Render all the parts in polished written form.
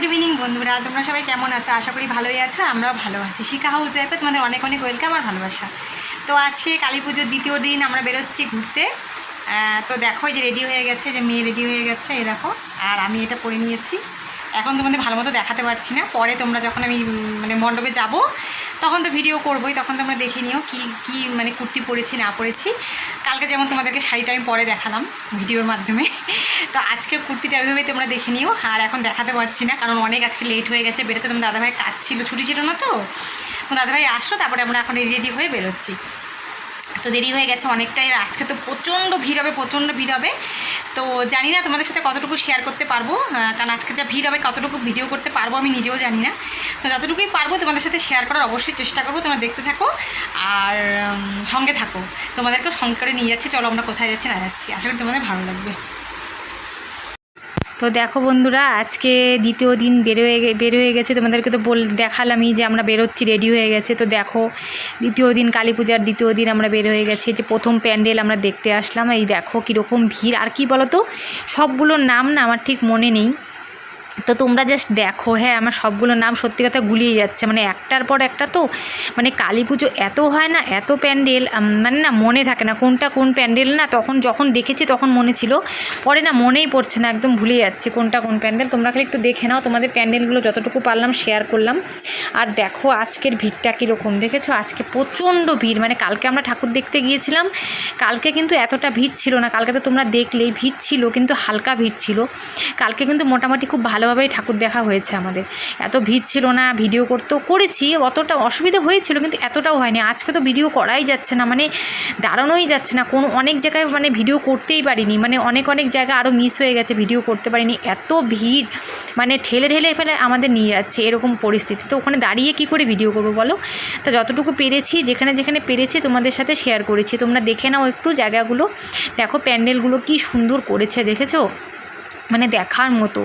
Good evening বন্ধুরা, তোমরা সবাই কেমন আছো? আশা করি ভালোই আছো, আমরাও ভালো আছি। শিখা হাউস লাইফে তোমাদের অনেক অনেক ওয়েলকাম আর ভালোবাসা। তো আজকে কালী পুজোর দ্বিতীয় দিন আমরা বেরোচ্ছি ঘুরতে। তো দেখো এই যে রেডি হয়ে গেছে, যে মেয়ে রেডি হয়ে গেছে, এই দেখো। আর আমি এটা পরে নিয়েছি। এখন তোমাদের ভালো মতো দেখাতে পারছি না, পরে তোমরা যখন আমি মণ্ডপে যাব তখন তো ভিডিও করবোই, তখন তোমরা দেখে নিও কি কি কুর্তি পরেছি না পরেছি। কালকে যেমন তোমাদেরকে শাড়িটা আমি পরে দেখালাম ভিডিওর মাধ্যমে, তো আজকে কুর্তিটা ওইভাবেই তোমরা দেখে নিও। আর এখন দেখাতে পারছি না, কারণ অনেক আজকে লেট হয়ে গেছে বেরোতে। তোমার দাদাভাই কাজ ছিল, ছুটি ছিল না, তো দাদাভাই আসলো, তারপরে আমরা এখন রেডি হয়ে বেরোচ্ছি। তো দেরি হয়ে গেছে অনেকটাই। আজকে তো প্রচণ্ড ভিড় হবে। তো জানি না তোমাদের সাথে কতটুকু শেয়ার করতে পারবো, কারণ আজকে যা ভিড় হবে কতটুকু ভিডিও করতে পারবো আমি নিজেও জানি না। তো যতটুকুই পারবো তোমাদের সাথে শেয়ার করার অবশ্যই চেষ্টা করবো। তোমরা দেখতে থাকো আর সঙ্গে থাকো। তোমাদেরকেও সঙ্গে করে নিয়ে যাচ্ছি। চলো আমরা কোথায় যাচ্ছি না যাচ্ছি, আশা করি তোমাদের ভালো লাগবে। তো দেখো বন্ধুরা, আজকে দ্বিতীয় দিন বের হয়ে গেছে। তোমাদেরকে তো দেখালামই যে আমরা বেরোচ্ছি, রেডি হয়ে গেছে। তো দেখো দ্বিতীয় দিন, কালী পূজার দ্বিতীয় দিন আমরা বের হয়ে গেছি। যে প্রথম প্যান্ডেল আমরা দেখতে আসলাম। এই দেখো কীরকম ভিড়। আর কি বলো তো, সবগুলোর নাম না আমার ঠিক মনে নেই, তো তোমরা জাস্ট দেখো। হ্যাঁ, আমার সবগুলো নাম সত্যি কথা গুলিয়ে যাচ্ছে, একটার পর একটা। তো কালী পুজো এত হয় না, এত প্যান্ডেল, না মনে থাকে না কোনটা কোন প্যান্ডেল। না তখন যখন দেখেছি তখন মনে ছিল, পরে না মনেই পড়ছে না, একদম ভুলে যাচ্ছে কোনটা কোন প্যান্ডেল। তোমরা খালি একটু দেখে নাও, তোমাদের প্যান্ডেলগুলো যতটুকু পারলাম শেয়ার করলাম। আর দেখো আজকের ভিড়টা কীরকম দেখেছো। আজকে প্রচণ্ড ভিড়। কালকে আমরা ঠাকুর দেখতে গিয়েছিলাম, কালকে কিন্তু এতটা ভিড় ছিল না। কালকে তো তোমরা দেখলেই ভিড় ছিল, কিন্তু হালকা ভিড় ছিল। কালকে কিন্তু মোটামুটি খুব ভালোভাবেই ঠাকুর দেখা হয়েছে আমাদের। এত ভিড় ছিল না, ভিডিও করেছি, অতটা অসুবিধা হয়েছিল, কিন্তু এতটাও হয়নি। আজকে তো ভিডিও করাই যাচ্ছে না, দাঁড়ানোই যাচ্ছে না কোনো। অনেক জায়গায় ভিডিও করতেই পারিনি, অনেক জায়গা আরও মিস হয়ে গেছে, ভিডিও করতে পারিনি। এত ভিড়, ঠেলে ফেলে আমাদের নিয়ে যাচ্ছে, এরকম পরিস্থিতি। তো ওখানে দাঁড়িয়ে কি করে ভিডিও করবো বলো। তা যতটুকু পেরেছি, যেখানে পেরেছি তোমাদের সাথে শেয়ার করেছি। তোমরা দেখে নাও একটু জায়গাগুলো। দেখো প্যান্ডেলগুলো কি সুন্দর করেছে, দেখেছো? দেখার মতো।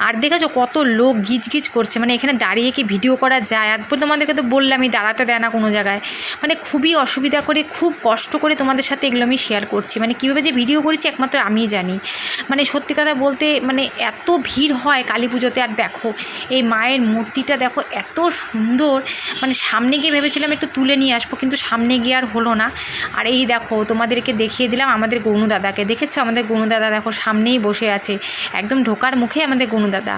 আর দেখেছো কত লোক গিজগিজ করছে, এখানে দাঁড়িয়ে কি ভিডিও করা যায়? আর তোমাদেরকে তো বললামই, দাঁড়াতে দেয় না কোনো জায়গায়। খুবই অসুবিধা করে, খুব কষ্ট করে তোমাদের সাথে এগুলো আমি শেয়ার করছি। কীভাবে যে ভিডিও করেছি একমাত্র আমিই জানি। সত্যি কথা বলতে এত ভিড় হয় কালী পুজোতে। আর দেখো এই মায়ের মূর্তিটা দেখো, এত সুন্দর। সামনে গিয়ে ভেবেছিলাম একটু তুলে নিয়ে আসবো, কিন্তু সামনে গিয়ে আর হলো না। আর এই দেখো তোমাদেরকে দেখিয়ে দিলাম আমাদের গনু দাদাকে। দেখেছো আমাদের গনু দাদা দেখো সামনেই বসে আছে, একদম ঢোকার মুখে আমাদের গনু দাদা।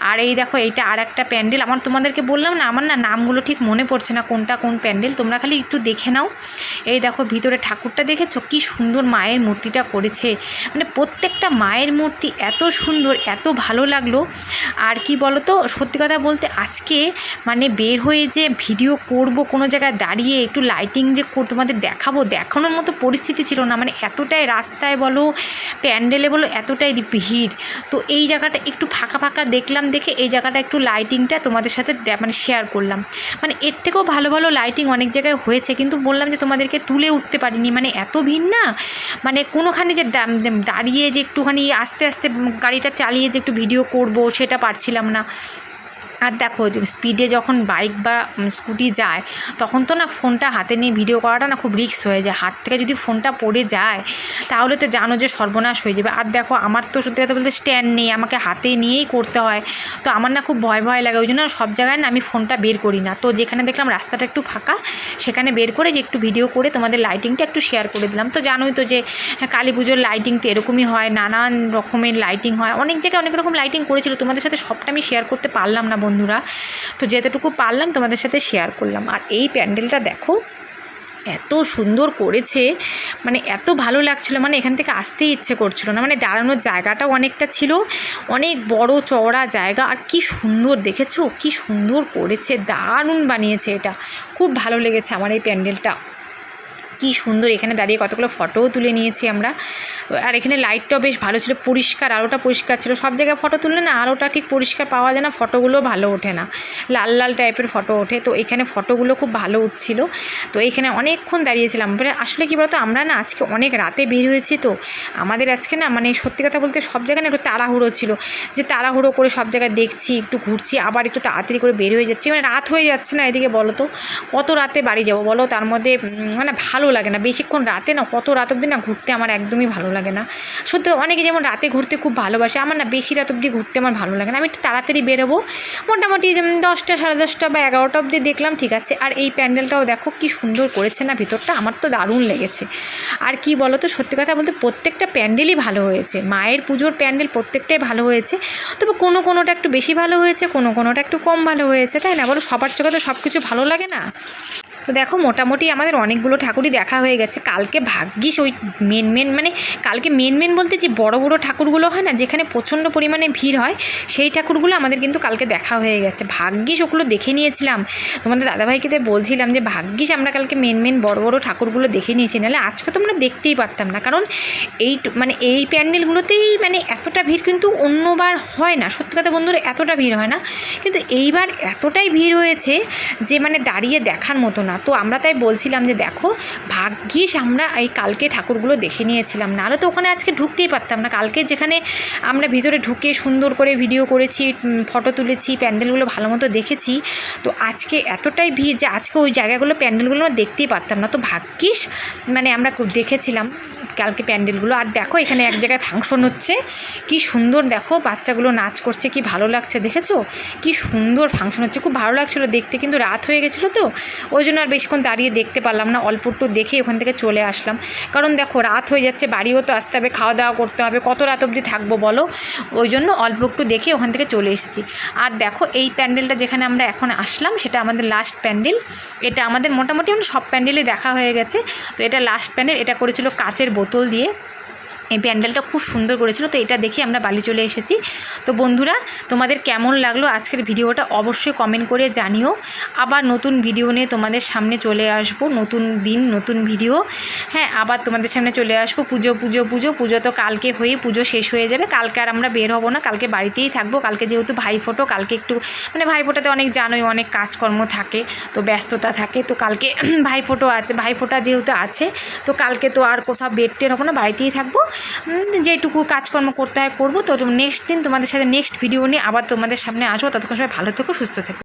আর এই দেখো এইটা আর একটা প্যান্ডেল। তোমাদেরকে বললাম না, আমার নামগুলো ঠিক মনে পড়ছে না কোনটা কোন প্যান্ডেল। তোমরা খালি একটু দেখে নাও। এই দেখো ভিতরে ঠাকুরটা দেখেছো কি সুন্দর মায়ের মূর্তিটা করেছে। প্রত্যেকটা মায়ের মূর্তি এত সুন্দর, এত ভালো লাগলো। আর কি বলো তো, সত্যি কথা বলতে আজকে বের হয়ে যে ভিডিও করব, কোনো জায়গায় দাঁড়িয়ে একটু লাইটিং যে তোমাদের দেখানোর মতো পরিস্থিতি ছিল না। এতটাই রাস্তায় বলো, প্যান্ডেলে বলো, এতটাই ভিড়। তো এই জায়গাটা একটু ফাঁকা দেখলাম, দেখে এই জায়গাটা একটু লাইটিংটা তোমাদের সাথে শেয়ার করলাম। এর থেকেও ভালো ভালো লাইটিং অনেক জায়গায় হয়েছে, কিন্তু বললাম যে তোমাদেরকে তুলে উঠতে পারিনি। এত ভিড় না, কোনোখানে যে দাঁড়িয়ে যে একটুখানি আস্তে আস্তে গাড়িটা চালিয়ে যে একটু ভিডিও করব সেটা পারছিলাম না। আর দেখো স্পিডে যখন বাইক বা স্কুটি যায় তখন তো না ফোনটা হাতে নিয়ে ভিডিও করাটা না খুব রিস্ক হয়ে যায়। হাত থেকে যদি ফোনটা পড়ে যায় তাহলে তো জানো যে সর্বনাশ হয়ে যাবে। আর দেখো আমার তো সত্যি কথা বলতে স্ট্যান্ড নেই, আমাকে হাতে নিয়েই করতে হয়। তো আমার না খুব ভয় লাগে, ওই জন্য সব জায়গায় না আমি ফোনটা বের করি না। তো যেখানে দেখলাম রাস্তাটা একটু ফাঁকা, সেখানে বের করে যে একটু ভিডিও করে তোমাদের লাইটিংটা একটু শেয়ার করে দিলাম। তো জানোই তো যে কালী পুজোর লাইটিং তো এরকমই হয়, নানান রকমের লাইটিং হয়। অনেক জায়গায় অনেক রকম লাইটিং করেছিল, তোমাদের সাথে সবটা আমি শেয়ার করতে পারলাম না বন্ধুরা। তো যেতটুকু পারলাম তোমাদের সাথে শেয়ার করলাম। আর এই প্যান্ডেলটা দেখো এত সুন্দর করেছে, এত ভালো লাগছিল, এখান থেকে আসতেই ইচ্ছে করছিল না। দাঁড়ানোর জায়গাটাও অনেকটা ছিল, অনেক বড় চওড়া জায়গা। আর কি সুন্দর দেখেছো, কি সুন্দর করেছে, দারুণ বানিয়েছে। এটা খুব ভালো লেগেছে আমার এই প্যান্ডেলটা, কি সুন্দর। এখানে দাঁড়িয়ে কতগুলো ফটোও তুলে নিয়েছি আমরা। আর এখানে লাইটটাও বেশ ভালো ছিল, পরিষ্কার, আলোটা পরিষ্কার ছিল। সব জায়গায় ফটো তুললে না আলোটা ঠিক পরিষ্কার পাওয়া যায় না, ফটোগুলো ভালো ওঠে না, লাল লাল টাইপের ফটো ওঠে। তো এখানে ফটোগুলো খুব ভালো উঠছিল। তো এখানে অনেকক্ষণ দাঁড়িয়েছিলাম। আসলে কী বলতো, আমরা না আজকে অনেক রাতে বের হয়েছি। তো আমাদের আজকে না সত্যি কথা বলতে সব জায়গায় না একটু তাড়াহুড়ো ছিল, যে তাড়াহুড়ো করে সব জায়গায় দেখছি, একটু ঘুরছি, আবার একটু তাড়াতাড়ি করে বের হয়ে যাচ্ছি। রাত হয়ে যাচ্ছে না এদিকে, বলো তো কত রাতে বাড়ি যাবো বলো। তার মধ্যে ভালো লাগে না বেশিক্ষণ রাতে না, কত রাত অবধি না ঘুরতে আমার একদমই ভালো লাগে না। সত্যি অনেকে যেমন রাতে ঘুরতে খুব ভালোবাসে, আমার না বেশি রাত অবধি ঘুরতে আমার ভালো লাগে না। আমি একটু তাড়াতাড়ি বেরোবো, মোটামুটি 10টা, 10:30 বা 11টা অবধি দেখলাম, ঠিক আছে। আর এই প্যান্ডেলটাও দেখো কি সুন্দর করেছে না ভিতরটা, আমার তো দারুণ লেগেছে। আর কি বলো তো, সত্যি কথা বলতে প্রত্যেকটা প্যান্ডেলই ভালো হয়েছে, মায়ের পুজোর প্যান্ডেল প্রত্যেকটাই ভালো হয়েছে। তবে কোনোটা একটু বেশি ভালো হয়েছে, কোনোটা একটু কম ভালো হয়েছে, তাই না বলো? সবার চোখে তো সব কিছু ভালো লাগে না। তো দেখো মোটামুটি আমাদের অনেকগুলো ঠাকুরই দেখা হয়ে গেছে। কালকে ভাগ্যিস ওই মেন মানে কালকে মেন বলতে যে বড় ঠাকুরগুলো হয় না, যেখানে প্রচণ্ড পরিমাণে ভিড় হয়, সেই ঠাকুরগুলো আমাদের কিন্তু কালকে দেখা হয়ে গেছে। ভাগ্যিস ওগুলো দেখে নিয়েছিলাম, তোমাদের দাদাভাইকে বলছিলাম যে ভাগ্যিস আমরা কালকে মেন বড় ঠাকুরগুলো দেখে নিয়েছি, নাহলে আজকে তো আমরা দেখতেই পারতাম না। কারণ এই প্যান্ডেলগুলোতেই মানে এতটা ভিড় কিন্তু অন্যবার হয় না, সত্যি কথা বন্ধুরা, এতটা ভিড় হয় না। কিন্তু এইবার এতটাই ভিড় হয়েছে যে মানে দাঁড়িয়ে দেখার মতো না। তো আমরা তাই বলছিলাম যে দেখো ভাগ্যিস আমরা এই কালকে ঠাকুরগুলো দেখে নিয়েছিলাম, নাহলে তো ওখানে আজকে ঢুকতেই পারতাম না। কালকে যেখানে আমরা ভিতরে ঢুকে সুন্দর করে ভিডিও করেছি, ফটো তুলেছি, প্যান্ডেলগুলো ভালো মতো দেখেছি, তো আজকে এতটাই ভিড় যে আজকে ওই জায়গাগুলো প্যান্ডেলগুলো আমরা দেখতেই পারতাম না। তো ভাগ্যিস মানে আমরা দেখেছিলাম কালকে প্যান্ডেলগুলো। আর দেখো এখানে এক জায়গায় ফাংশন হচ্ছে, কি সুন্দর দেখো বাচ্চাগুলো নাচ করছে, কি ভালো লাগছে, দেখেছো কি সুন্দর ফাংশন হচ্ছে, খুব ভালো লাগছিলো দেখতে। কিন্তু রাত হয়ে গেছিলো তো ওই জন্য আর বেশিক্ষণ দাঁড়িয়ে দেখতে পারলাম না, অল্প একটু দেখে ওখান থেকে চলে আসলাম। কারণ দেখো রাত হয়ে যাচ্ছে, বাড়িও তো আসতে হবে, খাওয়া দাওয়া করতে হবে, কত রাত অবধি থাকবো বলো? ওই জন্য অল্প একটু দেখে ওখান থেকে চলে এসেছি। আর দেখো এই প্যান্ডেলটা যেখানে আমরা এখন আসলাম সেটা আমাদের লাস্ট প্যান্ডেল। এটা আমাদের মোটামুটি সব প্যান্ডেলই দেখা হয়ে গেছে। তো এটা লাস্ট প্যান্ডেল, এটা করেছিল কাচের বোতল দিয়ে। এই প্যান্ডেলটা খুব সুন্দর করেছিল। তো এটা দেখে আমরা বাড়ি চলে এসেছি। তো বন্ধুরা তোমাদের কেমন লাগলো আজকের ভিডিওটা অবশ্যই কমেন্ট করে জানিও। আবার নতুন ভিডিও নিয়ে তোমাদের সামনে চলে আসবো, নতুন দিন নতুন ভিডিও। হ্যাঁ, আবার তোমাদের সামনে চলে আসবো। পুজো তো কালকে হয়ে পুজো শেষ হয়ে যাবে। কালকে আর আমরা বের হবো না, কালকে বাড়িতেই থাকবো। কালকে যেহেতু ভাইফোঁটা, কালকে একটু মানে ভাইফোঁটাতে অনেক জানোই অনেক কাজকর্ম থাকে, তো ব্যস্ততা থাকে। তো কালকে ভাইফোঁটা যেহেতু আছে, তো কালকে তো আর কোথাও বেড টের হবো না, বাড়িতেই থাকবো। যেটুকু কাজকর্ম করতে হয় করবো। তো নেক্সট দিন তোমাদের সাথে নেক্সট ভিডিও নিয়ে আবার তোমাদের সামনে আসবো। ততক্ষণ সবাই ভালো থেকো, সুস্থ থেকো।